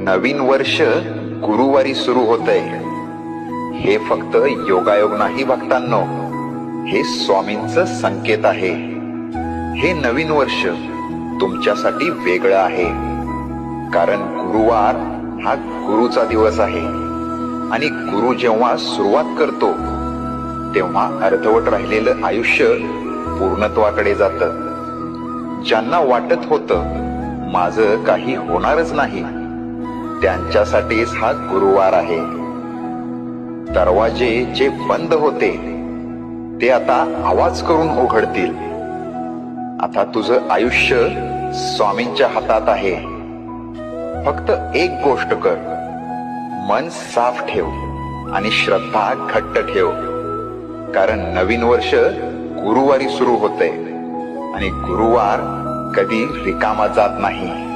नवीन वर्ष गुरुवारी सुरू होतंय. हे फक्त योगायोग नाही भक्तांनो, हे स्वामींचं संकेत आहे. हे नवीन वर्ष तुमच्यासाठी वेगळं आहे, कारण गुरुवार हा गुरुचा दिवस आहे. आणि गुरु जेव्हा सुरुवात करतो तेव्हा अर्धवट राहिलेलं आयुष्य पूर्णत्वाकडे जातं. ज्यांना वाटत होतं माझं काही होणारच नाही, त्यांच्यासाठीच हा गुरुवार आहे. दरवाजे जे बंद होते ते आता आवाज करून उघडतील. आता तुझं आयुष्य स्वामींच्या हातात आहे. फक्त एक गोष्ट कर, मन साफ ठेव आणि श्रद्धा घट्ट ठेव, कारण नवीन वर्ष गुरुवारी सुरू होतंय आणि गुरुवार कधी रिकामा जात नाही.